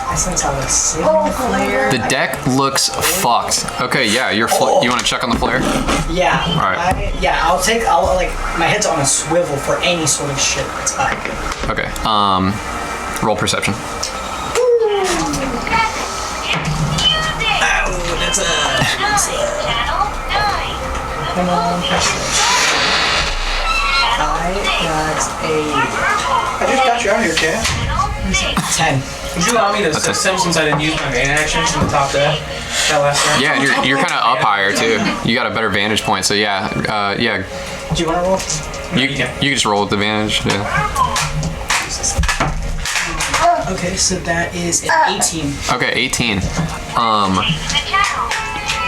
I sense I was seeing flare. The deck looks fucked. Okay, yeah, you want to check on the flare? Yeah. All right. I'll like, my head's on a swivel for any sort of shit that's up. Okay, roll perception. That's a... Come on, perception. I just got you out of here, Kat. 10. Would you allow me to sim since I didn't use my main action from the top deck that last round? Yeah, and you're kind of up higher too. You got a better vantage point, so yeah. Do you want to roll? You can just roll with advantage. Yeah. Okay, so that is an 18. Okay, 18.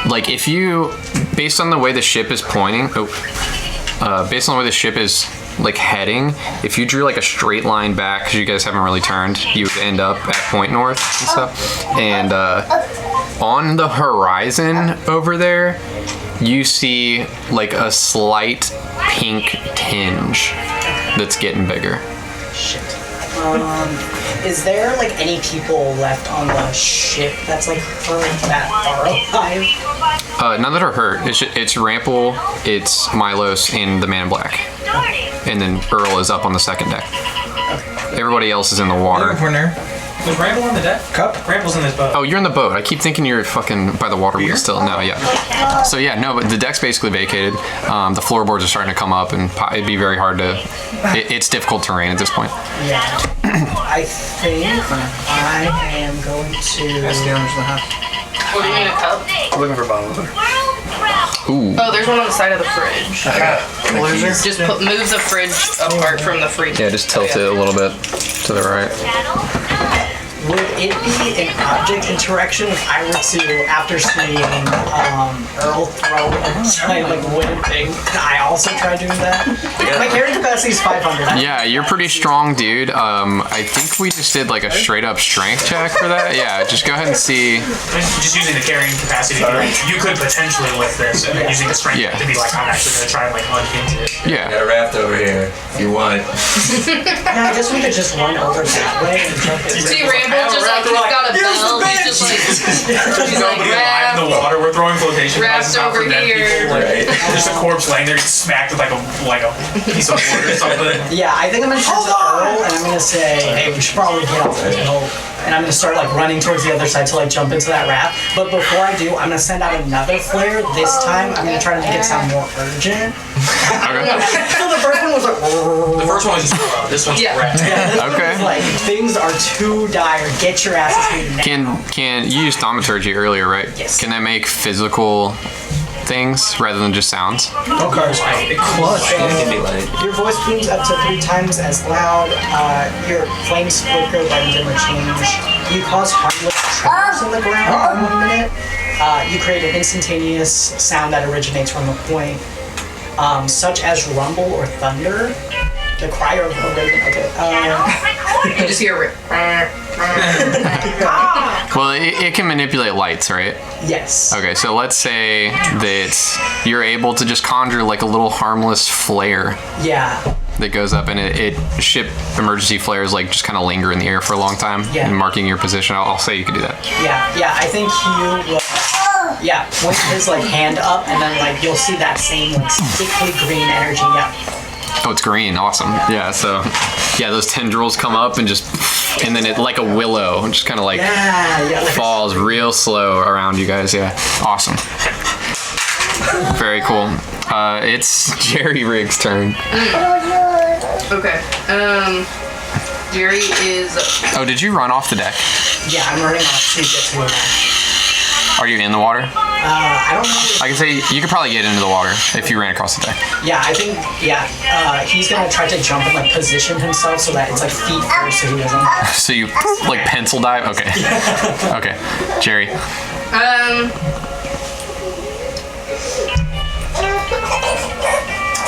Like if you, based on the way the ship is pointing, based on the way the ship is like heading, if you drew like a straight line back, because you guys haven't really turned, you would end up at point north and stuff. And on the horizon over there, you see like a slight pink tinge that's getting bigger. Shit. Is there like any people left on the ship that's like hurt that are alive? None that are hurt. It's Rample, it's Mylos, and the Man in Black. And then Earl is up on the second deck. Everybody else is in the water. Was Rample on the deck? Cup? Rample's in this boat. Oh, you're in the boat. I keep thinking you're fucking by the water wheel still. No, yeah. So yeah, no, but the deck's basically vacated. The floorboards are starting to come up, and it'd be very hard to... It's difficult terrain at this point. Yeah. I think I am going to... That's the orange and a half. What do you mean, a cup? I'm looking for bottle water. Ooh. Oh, there's one on the side of the fridge. Loser? Just move the fridge apart from the fridge. Yeah, just tilt it a little bit to the right. Would it be an object interaction if I were to, after seeing Earl throw a giant like wooden thing, I also try doing that? My carrying capacity is 500. Yeah, you're pretty strong, dude. I think we just did like a straight up strength check for that. Yeah, just go ahead and see. Just using the carrying capacity, you could potentially lift this, and then using the strength to be like, I'm actually going to try and like unhinge it. Yeah. Got a raft over here if you want. Yeah, I guess we could just run over that way and jump it. See Ramble just like, he's got a bell, he's just like, he's like, Nobody alive in the water. We're throwing flotation devices out for dead people. Right. There's a corpse laying there, just smacked with like a piece of wood or something. Yeah, I think I'm gonna turn to Earl and I'm gonna say, hey, we should probably get off the hill. And I'm gonna start like running towards the other side to like jump into that raft. But before I do, I'm gonna send out another flare. This time, I'm gonna try to make it sound more urgent. So the first one was like. The first one was just this one's red. Yeah, Okay. Like things are too dire. Get your asses here now. Can you used thaumaturgy earlier, right? Yes. Can that make physical things rather than just sounds? Clutch. Your voice booms up to 3 times as loud. Your flames flicker by the dimmer change. You cause harmless tremors in the ground for 1 minute. You create an instantaneous sound that originates from a point, such as rumble or thunder. The cry of a raven. Okay. you just hear it. Well, it can manipulate lights, right? Yes. Okay, so let's say that you're able to just conjure like a little harmless flare Yeah. that goes up, and it ship emergency flares like just kind of linger in the air for a long time, Yeah. and marking your position. I'll say you could do that. Yeah. I think Hieu will. Yeah, point his like hand up, and then like you'll see that same like sickly green energy. Yeah. Oh, it's green. Awesome. Yeah. So, yeah, those tendrils come up and just, and then it like a willow, just kind of like Like falls real slow around you guys. Yeah. Awesome. Very cool. It's Jerry Riggs' turn. Okay. Jerry is. Oh, did you run off the deck? Yeah, I'm running off to get to a match. Are you in the water? I don't know. I can say you could probably get into the water if you ran across the deck. Yeah, I think, he's gonna try to jump and like position himself so that it's like feet first so he doesn't. So you like pencil dive? Okay. Okay. Jerry.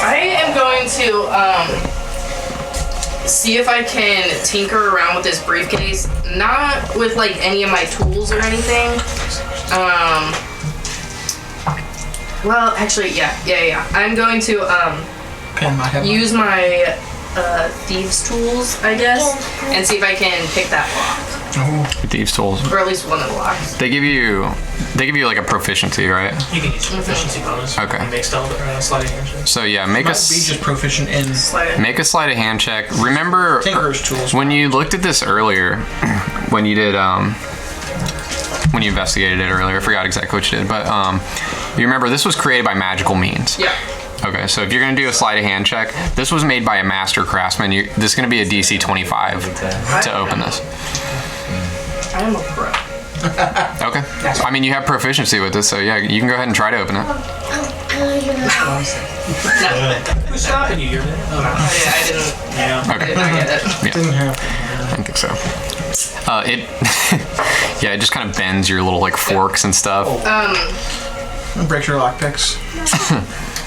I am going to see if I can tinker around with this briefcase. Not with like any of my tools or anything. Well, actually, yeah. I'm going to use my thieves' tools, I guess, and see if I can pick that lock. Thieves tools. Or at least one of the locks. They give you like a proficiency, right? You can use your proficiency bonus. Okay. You make stealth or sleight of hand check. So yeah, make Might be just proficient in make a sleight of hand check. Remember Tinker's tools. when you looked at this earlier, when you did when you investigated it earlier, I forgot exactly what you did, but you remember this was created by magical means. Yeah. Okay, so if you're gonna do a sleight of hand check, this was made by a master craftsman. This is gonna be a DC 25 to open this. I am a pro. Okay. I mean, you have proficiency with this, so yeah, you can go ahead and try to open it. Who's stopping you? You're there? Oh, no. I didn't. Yeah. I Okay. did not get it. Didn't happen. I don't think so. Yeah, it just kind of bends your little like forks and stuff. Breaks your lockpicks.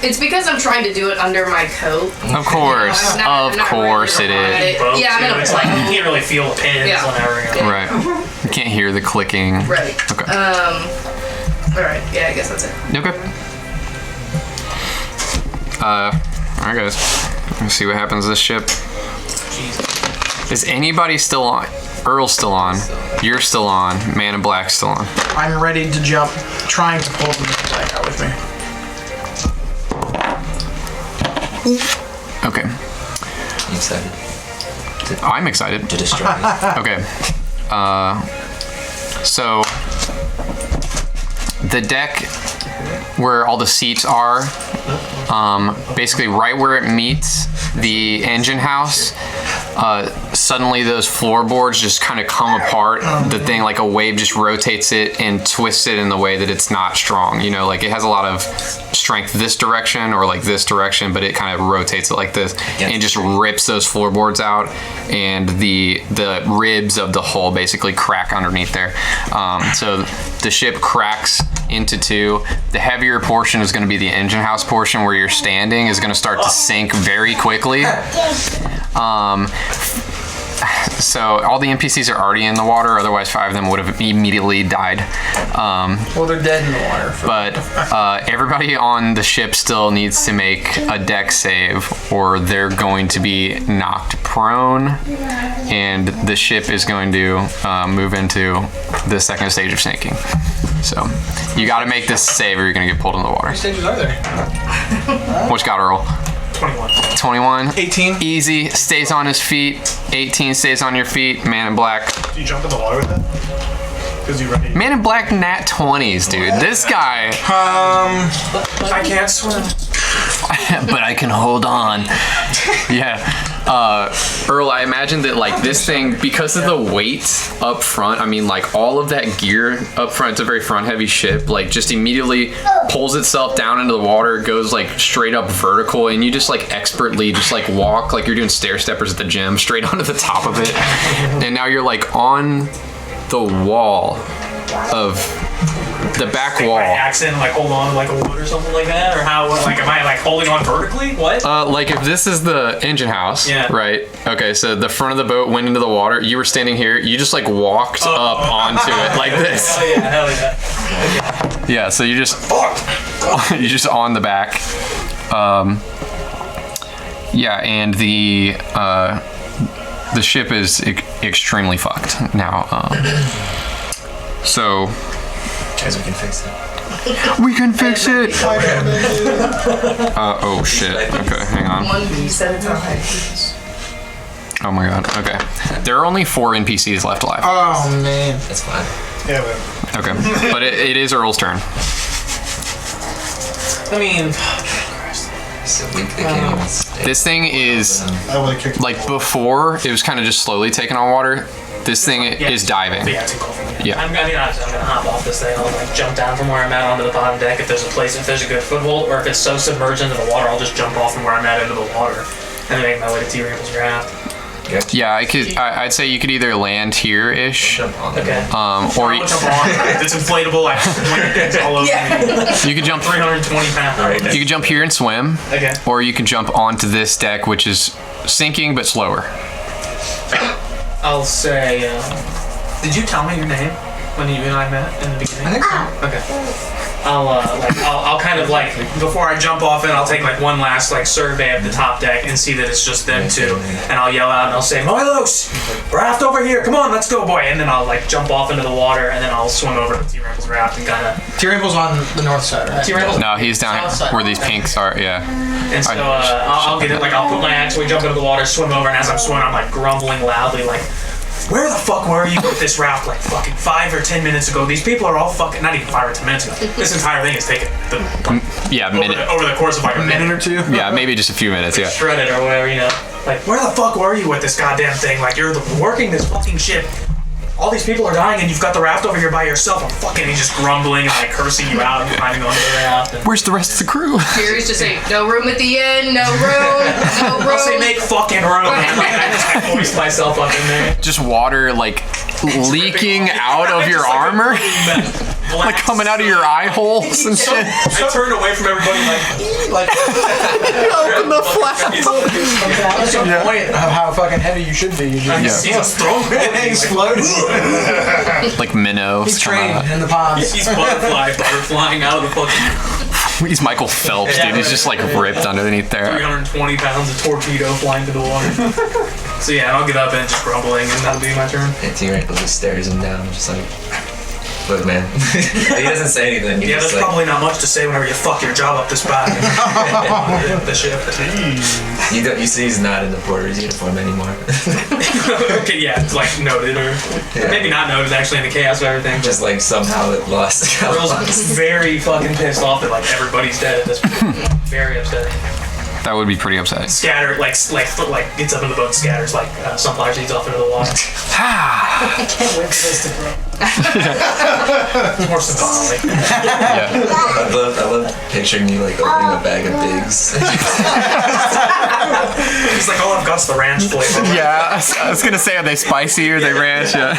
It's because I'm trying to do it under my coat. Of course, I'm not course it ready is. to ride it. Yeah, I'm in a It's like you plane. can't really feel the pins Yeah. whenever. Right. You can't hear the clicking. Right. Okay. Alright, yeah, I guess that's it. Okay. Alright guys. Let's see what happens to this ship. Is anybody still on? Earl's still on. You're still on. Man in Black's still on. I'm ready to jump, trying to pull the back out with me. Okay. You excited I'm excited. to destroy me? Okay. So the deck where all the seats are, basically right where it meets the engine house, suddenly those floorboards just kind of come apart. The thing, like a wave just rotates it and twists it in the way that it's not strong. You know, like it has a lot of strength this direction or like this direction, but it kind of rotates it like this and just rips those floorboards out, and the ribs of the hull basically crack underneath there. So the ship cracks into two. The heavier portion is going to be the engine house portion where you're standing is going to start to sink very quickly. So all the NPCs are already in the water, otherwise 5 of them would have immediately died. Well, they're dead in the water. But everybody on the ship still needs to make a dex save, or they're going to be knocked prone, and the ship is going to move into the second stage of sinking. So you got to make this save, or you're going to get pulled in the water. How many stages are there? What's got Earl? 21. 21. 18. Easy. Stays on his feet. 18 stays on your feet. Man in Black. Do you jump in the water with that? Because you ready? Man in Black nat 20s, dude. This guy. I can't swim. But I can hold on. Yeah. Earl, I imagine that like this thing, because of the weight up front, I mean like all of that gear up front, it's a very front heavy ship, like just immediately pulls itself down into the water, goes like straight up vertical, and you just like expertly just like walk like you're doing stair steppers at the gym straight onto the top of it. And now you're like on the wall of the back Take wall. my axe in, like hold on to like a wood or something like that, or how? Like, am I like holding on vertically? What? Like if this is the engine house, Yeah. right? Okay, so the front of the boat went into the water. You were standing here. You just like walked up onto it like this. Hell yeah, hell yeah. Yeah. So you just you're just on the back. Yeah, and the ship is extremely fucked now. So Guys, we can fix it. we can fix it. Oh shit. Okay, hang on. 1d at a time. Oh my god. Okay. There are only 4 NPCs left alive. Oh, man. That's fine. Yeah, man. Okay. But it is Earl's turn. I mean, So weak they can't even stay. This thing is I would have kicked like before it was kind of just slowly taking on water. This thing is diving. yeah, it's cool. Yeah. I'm gonna hop off this thing. I'll like jump down from where I'm at onto the bottom deck if there's a place, if there's a good foothold, or if it's so submerged into the water, I'll just jump off from where I'm at into the water and then make my way to T-Rample's raft. Yeah, I'd say you could either land here-ish, Jump on Okay. or I'll jump on. It's inflatable. I it's all over me. you could jump 320 pounds. you could jump here and swim, Okay. or you can jump onto this deck, which is sinking but slower. I'll say. Did you tell me your name when you and I met in the beginning? I think so. Okay. I'll kind of like before I jump off in, I'll take like one last like survey of the top deck and see that it's just them two, and I'll yell out and I'll say, Mylos, raft over here, come on, let's go, boy, and then I'll like jump off into the water and then I'll swim over to T-Rample's raft and kind of. T-Rample's on the north side, right? T-Rample's No, he's down where these pinks are. Yeah. And so I'll get it, like I'll put my axe, we jump into the water, swim over, and as I'm swimming, I'm like grumbling loudly, like, where the fuck were you with this raft like fucking 5 or 10 minutes ago? These people are all fucking, not even 5 or 10 minutes ago. This entire thing has taken over the course of like a minute or two. Yeah, maybe just a few minutes. Yeah. Shredded or whatever, you know. Like, where the fuck were you with this goddamn thing? Like, you're working this fucking ship. All these people are dying and you've got the raft over here by yourself. I'm fucking, he's just grumbling and like cursing you out and climbing onto the raft. And Where's the rest of the crew? Jerry's just saying, no room at the end, no room, no room. I'll say make fucking room. And I just voice myself up in there. Just water like leaking out of your armor, like coming out of your eye holes and shit. I turned away from everybody like Open the flap. That's the point of how fucking heavy you should be. You just he's a strong man. exploding. Like minnows. He's trained in the ponds. He's butterflying out of the fucking He's Michael Phelps, dude. He's just like ripped underneath there. 320 pounds of torpedo flying to the water. So yeah, I'll get up and just grumbling, and that'll be my turn. And T-Rample just stares him down, just like, look, man. He doesn't say anything. Yeah, there's probably not much to say whenever you fuck your job up this bad. The ship. You see he's not in the porter's uniform anymore. Okay, yeah, it's like noted, or maybe not noted, actually, in the chaos of everything. Just like somehow it lost. Earl's very fucking pissed off that like everybody's dead at this point. Very upsetting. That would be pretty upsetting. Scatter, like gets up in the boat and scatters like sunflower seeds off into the water. I can't wait for this to grow. It's more symbolic. Yeah. I love picturing you like opening a bag of Bigs. He's like, all I've got's the ranch flavor. Yeah, I was gonna say, are they spicy or they ranch? Yeah.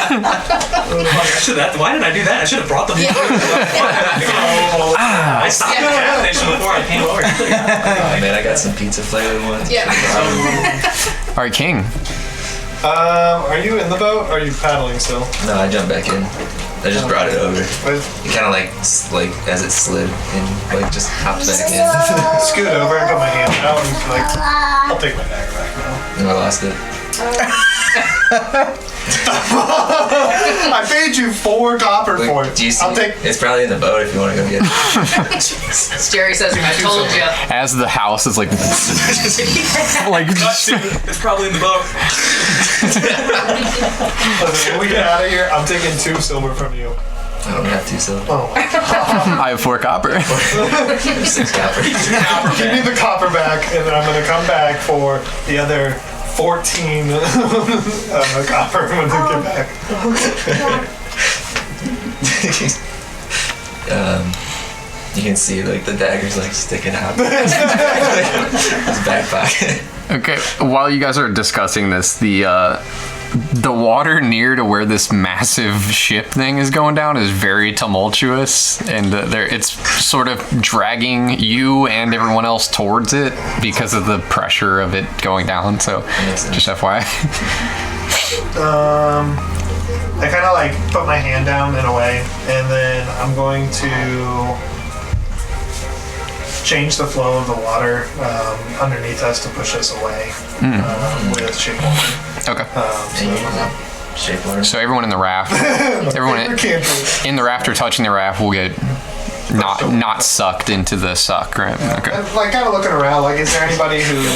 Why did I do that? I should have brought them. I stopped the gas station before I came over. Oh, man, I got some pizza flavored ones. Yeah. All right, King. Are you in the boat or are you paddling still? No, I jumped back in. I just brought it over. It kind of like as it slid and like just hopped back in. Scoot over and put my hand out and like, I'll take my dagger back now. And I lost it. I paid you 4 copper for it. Do you see? I'll take. It's probably in the boat if you want to go get it. Jerry says, I told you. As the house is like It's probably in the boat. Listen, when we get out of here, I'm taking 2 silver from you. I don't have 2 silver. Oh. I have 4 copper. 6 copper. Give me the copper back, and then I'm gonna come back for the other 14 copper when I get back. You can see like the dagger's like sticking out. His back pocket. Okay, while you guys are discussing this, the water near to where this massive ship thing is going down is very tumultuous, and it's sort of dragging you and everyone else towards it because of the pressure of it going down. So, just FYI. I kind of like put my hand down in a way, and then I'm going to change the flow of the water underneath us to push us away with shape water. Okay. So everyone in the raft, in the raft or touching the raft will get not sucked into the suck, right? Okay. I'm like kind of looking around, like, is there anybody who is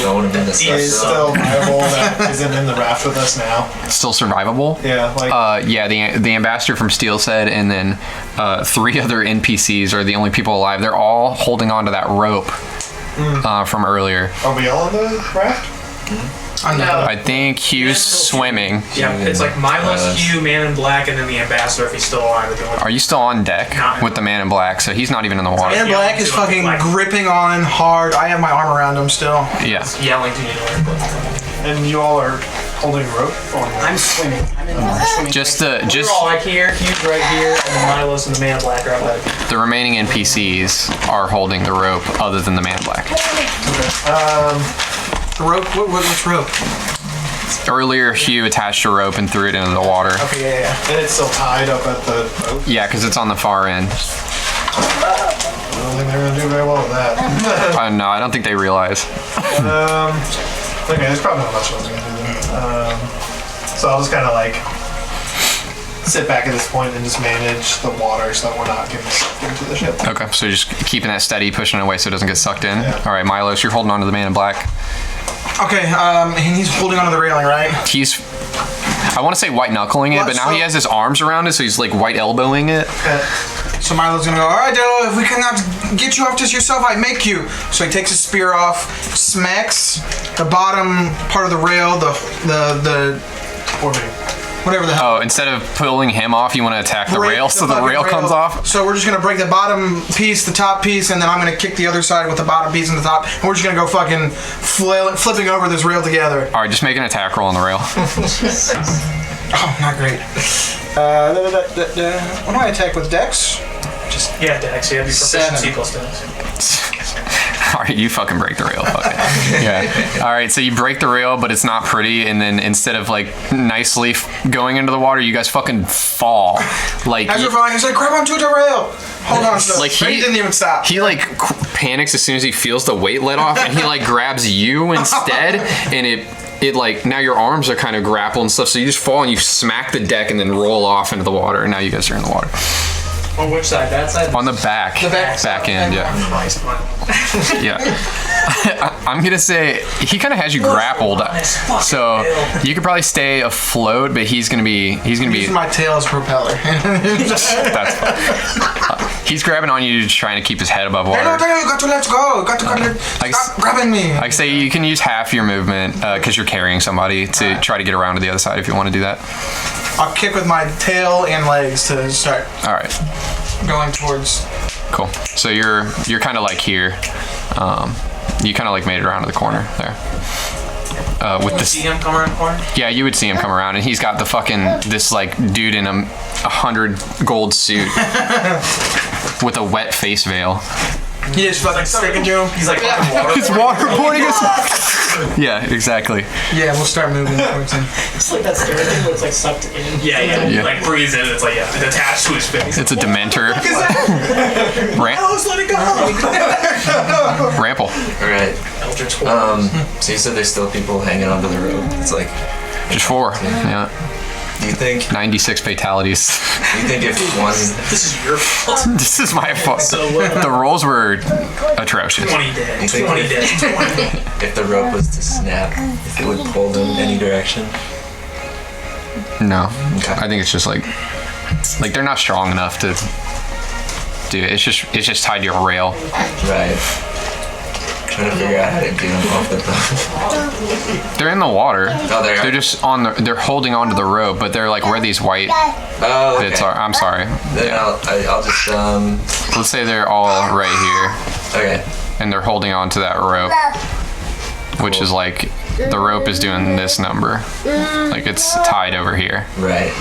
still viable that isn't in the raft with us now? Still survivable? Yeah, like yeah, the ambassador from Steel said, and then 3 other NPCs are the only people alive. They're all holding onto that rope from earlier. Are we all on the raft? No. I think Hugh's swimming. Yeah, it's like Mylos, Hieu, Man in Black, and then the ambassador if he's still alive. Are you still on deck with the Man in Black? So he's not even in the water. Man in Black is fucking gripping on hard. I have my arm around him still. Yeah. He's yelling to you. And you all are holding rope? I'm swimming. I'm in the swimming. We're all like here, Hugh's right here, and then Mylos and the Man in Black are up there. The remaining NPCs are holding the rope other than the Man in Black. The rope? What's rope? Earlier, Hieu attached a rope and threw it into the water. Okay, yeah. And it's still tied up at the boat? Yeah, because it's on the far end. don't think they're gonna do very well with that. No, I don't think they realize. Okay, there's probably not much else we can do then. So I'll just kind of like sit back at this point and just manage the water so that we're not getting sucked into the ship. Okay, so just keeping that steady, pushing it away so it doesn't get sucked in. Yeah. All right, Mylos, you're holding on to the man in black. Okay, and he's holding onto the railing, right? He's, I want to say white knuckling it, but now he has his arms around it, so he's like white elbowing it. Okay. So Milo's gonna go, all right, Delo, if we cannot get you off this yourself, I make you. So he takes his spear off, smacks the bottom part of the rail, the whatever the hell. Oh, instead of pulling him off, you want to attack the rail, so the rail comes off? So we're just gonna break the bottom piece, the top piece, and then I'm gonna kick the other side with the bottom piece and the top, and we're just gonna go fucking flipping over this rail together. All right, just make an attack roll on the rail. Oh, not great. What do I attack with Dex? Yeah, Dex. You have your proficiency 7. plus Dex. All right, you fucking break the rail. Fuck it. Yeah. All right, so you break the rail, but it's not pretty, and then instead of like nicely going into the water, you guys fucking fall. Like As we're falling, he's like, grab onto the rail. Hold on. So Like, he didn't even stop. he like panics as soon as he feels the weight let off, and he like grabs you instead, and it like now your arms are kind of grappled and stuff, so you just fall and you smack the deck and then roll off into the water, and now you guys are in the water. On which side? That side? On the back. The back end, yeah. Yeah. I'm gonna say he kind of has you grappled, so you could probably stay afloat, but he's gonna be Using my tail as a propeller. that's fine. He's grabbing on you, trying to keep his head above water. You got to let go. You got to stop grabbing me. Like say you can use half your movement because you're carrying somebody to try to get around to the other side if you want to do that. I'll kick with my tail and legs to start All right, going towards. cool. So you're kind of like here. You kind of like made it around to the corner there. With You this, see him come around the corner? yeah, you would see him come around, and he's got the fucking this like dude in a 100 gold suit with a wet face veil. He just fucking sticking to him. He's like fucking water. It's waterboarding us. Yeah, exactly. Yeah, we'll start moving towards him. It's like that scary thing where it's like sucked in. Yeah. Yeah. Like breathes in. It's like it's attached to his face. It's a Dementor. Let's let it go. Rample. All right. Eldritch Horror. So you said there's still people hanging onto the rope. It's like, Just 4. Yeah. do you think 96 fatalities. if one, This is your fault. This is my fault. So The rolls were atrocious. 20 dead. You think 20 if- dead. 20. if the rope was to snap, if it would pull them any direction? No. Okay. I think it's just like they're not strong enough to do it. It's just tied to a rail. Right. Trying to figure out how to get them off the boat. They're in the water. Oh, they are? They're just they're holding onto the rope, but they're like where these white Oh, okay. bits are. I'm sorry. Then I'll just Let's say they're all right here, okay. and they're holding onto that rope, which is like the rope is doing this number, like it's tied over here. Right.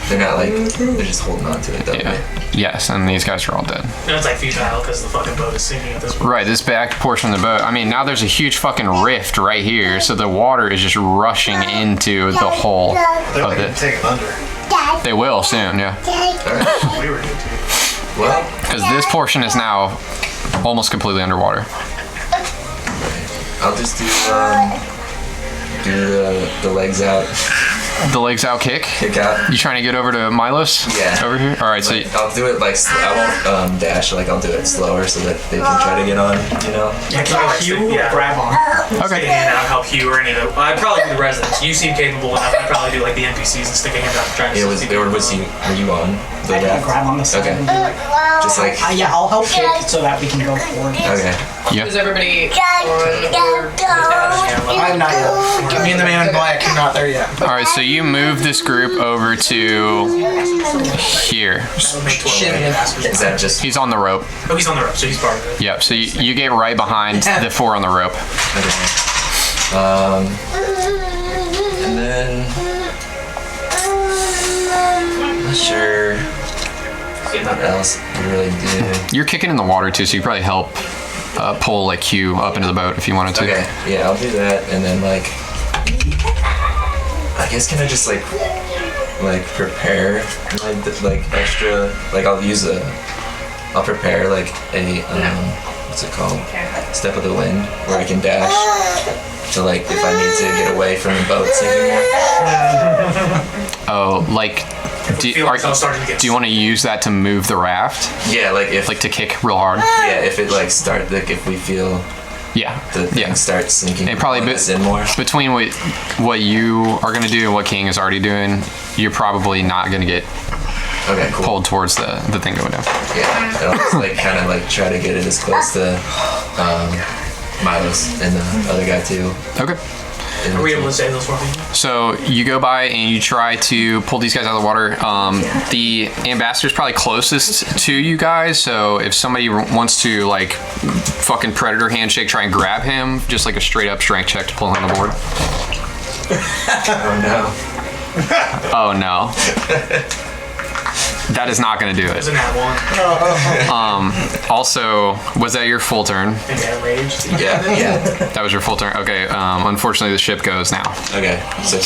They're not like they're just holding on to it though. Yeah. Yes, and these guys are all dead. And it's like futile because the fucking boat is sinking at this point. Right, this back portion of the boat. I mean, now there's a huge fucking rift right here, so the water is just rushing into the hull They're of like it. take it under. They will soon, yeah. We were good too. Well, Because this portion is now almost completely underwater. I'll just do the legs out, The legs out kick. kick out. You trying to get over to Mylos? Yeah. Over here? All right, so Like, I'll do it like I won't dash. Like I'll do it slower so that they can try to get on. You know. Yeah, can you grab on? Stick a okay. hand out, help Hieu or any of the. I'd probably do the residents. You seem capable enough. I'd probably do like the NPCs and stick a hand out to try and Yeah. see Were you on the I can raft? grab on the side Okay. and be like, Just like yeah, I'll help kick so that we can go forward. okay. Is everybody on or I'm not yet. Me and the man in black are not there yet. All right, so you move this group over to here. Is that just He's on the rope. Oh, he's on the rope, so he's part of it. Yep. So you get right behind the 4 on the rope. okay? And then I'm not sure what else to really do. You're kicking in the water too, so you probably help pull like Hieu up into the boat if you wanted to. Okay, yeah, I'll do that, and then like, I guess can I just like prepare like extra, like I'll use I'll prepare like a what's it called? Step of the wind, where I can dash. So like if I need to get away from the boat sinking. Oh, like. Do you want to use that to move the raft? Yeah, like if to kick real hard. Yeah, if it like if we feel the thing starts sinking, and probably in more. Between what you are gonna do and what King is already doing, you're probably not gonna get pulled towards the thing going down. Yeah, I'll just like kind of like try to get it as close to Mylos and the other guy too. Okay. Are we able to save those for me? So you go by and you try to pull these guys out of the water. The ambassador's probably closest to you guys, so if somebody wants to like fucking predator handshake, try and grab him, just like a straight up strength check to pull him on the board. Oh no. That is not going to do it. Isn't that one? Also, was that your full turn? Yeah. That was your full turn. Okay. Unfortunately, the ship goes now. Okay. So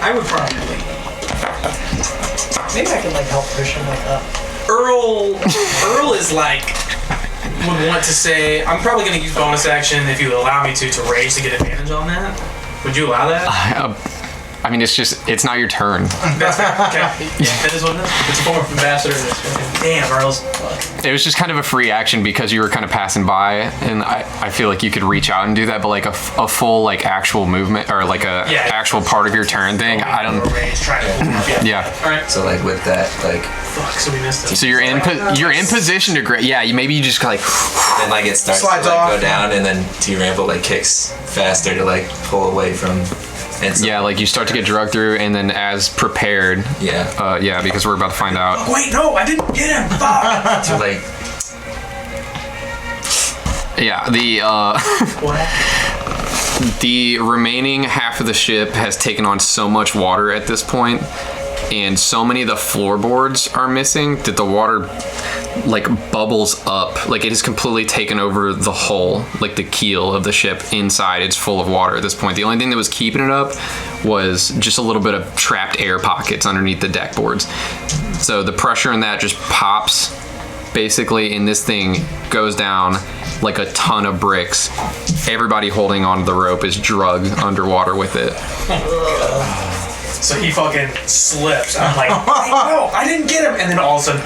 I would probably. Maybe I can like help push him like up. Earl is like would want to say I'm probably going to use bonus action if you would allow me to rage to get advantage on that. Would you allow that? I mean, it's not your turn. That's fair. Okay. Yeah, that is what it is. It's a form of ambassador. Damn, Earl's. It was just kind of a free action because you were kind of passing by, and I feel like you could reach out and do that, but like a full like actual movement or like a actual part of your turn thing, I don't. Yeah. All right. So like with that, like. Fuck. So we missed it. So you're in position to grab. Yeah. Maybe you just like. Then like it starts to like go down, and then Rample like kicks faster to like pull away from. Yeah, like you start to get drugged through, and then as prepared. Yeah. Because we're about to find out. Oh, wait, no, I didn't get him. Fuck. Too late. Yeah, the remaining half of the ship has taken on so much water at this point, and so many of the floorboards are missing that the water like bubbles up. Like it has completely taken over the hull, like the keel of the ship. Inside it's full of water at this point. The only thing that was keeping it up was just a little bit of trapped air pockets underneath the deck boards. So the pressure in that just pops basically, and this thing goes down like a ton of bricks. Everybody holding onto the rope is drugged underwater with it. So he fucking slips. I'm like, no, I didn't get him. And then all of a sudden,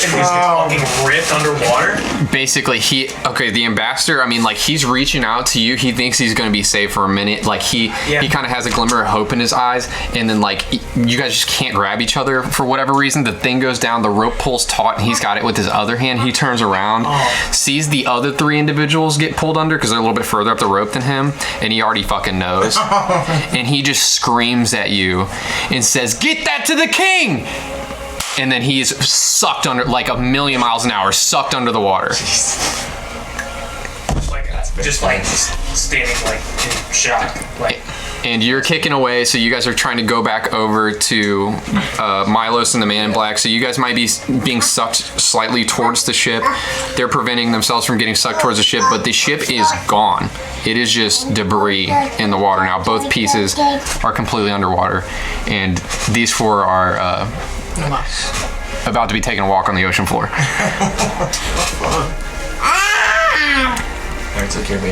and he's fucking ripped underwater. Basically, the ambassador, I mean, like, he's reaching out to you. He thinks he's going to be safe for a minute. Like, he kind of has a glimmer of hope in his eyes. And then, like, you guys just can't grab each other for whatever reason. The thing goes down, the rope pulls taut, and he's got it with his other hand. He turns around, sees the other three individuals get pulled under because they're a little bit further up the rope than him, and he already fucking knows. And he just screams at you and says, "Get that to the king!" And then he is sucked under, like a million miles an hour, sucked under the water. Just like standing like in shock, like. And you're kicking away, so you guys are trying to go back over to Mylos and the Man in Black. So you guys might be being sucked slightly towards the ship. They're preventing themselves from getting sucked towards the ship, but the ship is gone. It is just debris in the water now. Both pieces are completely underwater, and these four are about to be taking a walk on the ocean floor. Alright, took care of